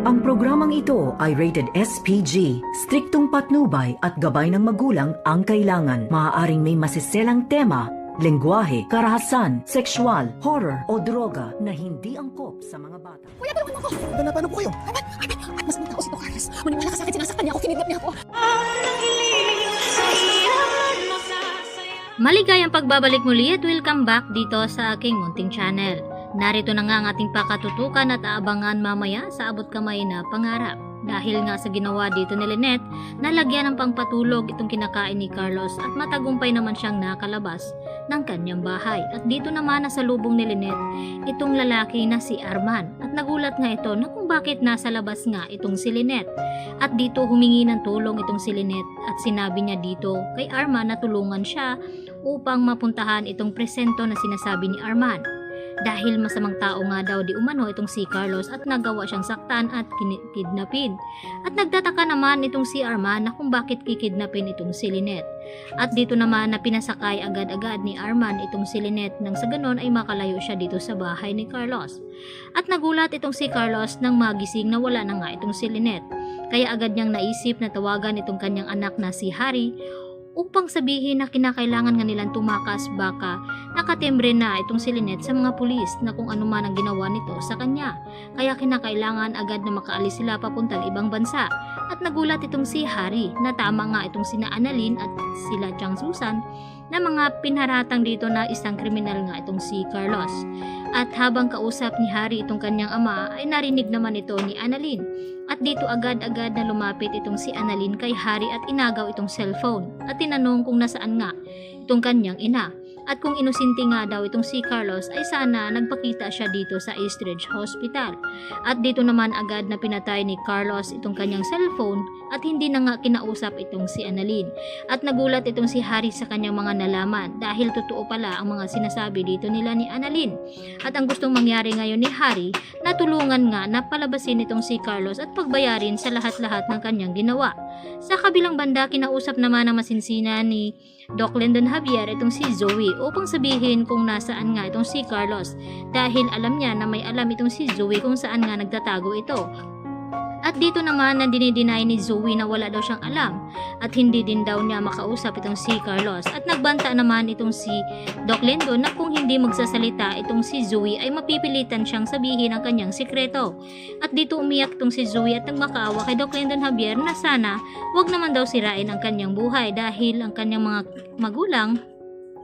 Ang programang ito ay rated SPG. Striktong patnubay at gabay ng magulang ang kailangan. Maaaring may masiselang tema, lengguwahe, karahasan, sexual, horror o droga na hindi angkop sa mga bata. Kuya, tulungan mo ako! Paano po kayo? Mas may tao si Doc Carlos. Maniwala ka sa akin, sinasaktan niya ako, kinidnap niya ako. Maligayang pagbabalik muli at welcome back dito sa aking munting channel. Narito na nga ang ating pakatutukan at aabangan mamaya sa abot kamay na pangarap. Dahil nga sa ginawa dito ni Lynette, nalagyan ng pangpatulog itong kinakain ni Carlos at matagumpay naman siyang nakalabas ng kanyang bahay. At dito naman nasa lubong ni Lynette itong lalaki na si Arman. At nagulat nga ito na kung bakit nasa labas nga itong si Lynette. At dito humingi ng tulong itong si Lynette at sinabi niya dito kay Arman na tulungan siya upang mapuntahan itong presento na sinasabi ni Arman. Dahil masamang tao nga daw di umano itong si Carlos at nagawa siyang saktan at kidnapin. At nagtataka naman itong si Arman na kung bakit kikidnapin itong si Lynette. At dito naman na pinasakay agad-agad ni Arman itong si Lynette nang sa ganon ay makalayo siya dito sa bahay ni Carlos. At nagulat itong si Carlos nang magising na wala na nga itong si Lynette. Kaya agad niyang naisip na tawagan itong kanyang anak na si Harry upang sabihin na kinakailangan nga nilang tumakas baka nakatembre na itong si Lynette sa mga pulis na kung ano man ang ginawa nito sa kanya. Kaya kinakailangan agad na makaalis sila papuntang ibang bansa. At nagulat itong si Harry na tama nga itong sina Annalyn at sila Chang Susan na mga pinharatang dito na isang kriminal nga itong si Carlos. At habang kausap ni Harry itong kanyang ama ay narinig naman ito ni Annalyn. At dito agad-agad na lumapit itong si Annalyn kay Harry at inagaw itong cellphone at tinanong kung nasaan nga itong kanyang ina. At kung inusinti nga daw itong si Carlos ay sana nagpakita siya dito sa Eastridge Hospital. At dito naman agad na pinatay ni Carlos itong kanyang cellphone at hindi na nga kinausap itong si Annalyn. At nagulat itong si Harry sa kanyang mga nalaman dahil totoo pala ang mga sinasabi dito nila ni Annalyn. At ang gustong mangyari ngayon ni Harry na tulungan nga na palabasin itong si Carlos at pagbayarin sa lahat-lahat ng kanyang ginawa. Sa kabilang banda, kinausap naman ng masinsina ni Doc Lyndon Javier itong si Zoe upang sabihin kung nasaan nga itong si Carlos dahil alam niya na may alam itong si Zoe kung saan nga nagtatago ito. At dito naman na dinideny ni Zoe na wala daw siyang alam at hindi din daw niya makausap itong si Carlos. At nagbanta naman itong si Doc Lyndon na kung hindi magsasalita itong si Zoe ay mapipilitan siyang sabihin ang kanyang sikreto. At dito umiyak itong si Zoe at nagmakaawa kay Doc Lyndon Javier na sana wag naman daw sirain ang kanyang buhay dahil ang kanyang mga magulang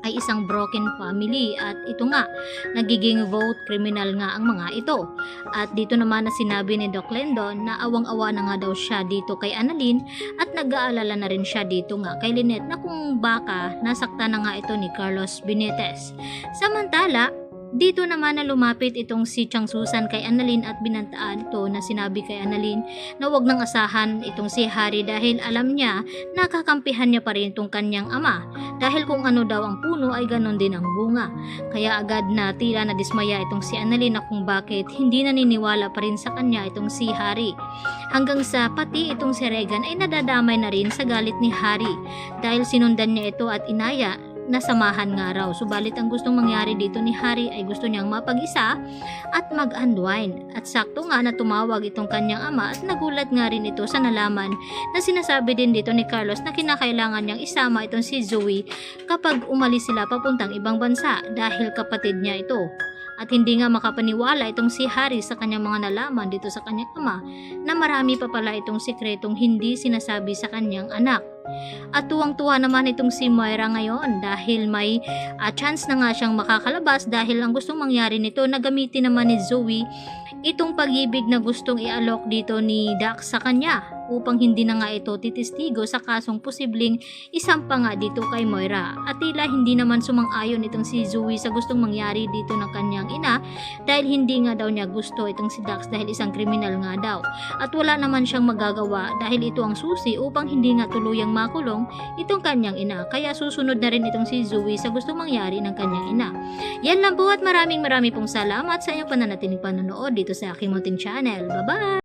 ay isang broken family at ito nga, nagiging vote criminal nga ang mga ito. At dito naman na sinabi ni Doc Lyndon na awang-awa na nga daw siya dito kay Annalyn at nag-aalala na rin siya dito nga kay Lynette na kung baka nasaktan na nga ito ni Carlos Benitez. Samantala, dito naman na lumapit itong si Chang Susan kay Annalyn at binantaan ito na sinabi kay Annalyn na wag nang asahan itong si Harry dahil alam niya na kakampihan niya pa rin itong kanyang ama dahil kung ano daw ang puno ay ganon din ang bunga. Kaya agad na tila na dismaya itong si Annalyn na kung bakit hindi naniniwala pa rin sa kanya itong si Harry. Hanggang sa pati itong si Regan ay nadadamay na rin sa galit ni Harry dahil sinundan niya ito at inaya na samahan nga raw. Subalit ang gustong mangyari dito ni Harry ay gusto niyang mapag-isa at mag-unwind. At sakto nga na tumawag itong kanyang ama at nagulat nga rin ito sa nalaman na sinasabi din dito ni Carlos na kinakailangan niyang isama itong si Zoe kapag umalis sila papuntang ibang bansa dahil kapatid niya ito. At hindi nga makapaniwala itong si Harry sa kanyang mga nalaman dito sa kanyang ama na marami pa pala itong sikretong hindi sinasabi sa kanyang anak. At tuwang-tuwa naman itong si Moira ngayon dahil may chance na nga siyang makakalabas dahil ang gustong mangyari nito na gamitin naman ni Zoe itong pag-ibig na gustong ialok dito ni Dax sa kanya upang hindi na nga ito titistigo sa kasong posibleng isampa nga dito kay Moira. At tila hindi naman sumang-ayon itong si Zoe sa gustong mangyari dito ng kanyang ina dahil hindi nga daw niya gusto itong si Dax dahil isang kriminal nga daw. At wala naman siyang magagawa dahil ito ang susi upang hindi nga tuluyang makulong itong kanyang ina. Kaya susunod na rin itong si Zoe sa gustong mangyari ng kanyang ina. Yan lang po at maraming pong salamat sa inyong pananatiling panonood dito sa aking munting channel. Bye-bye!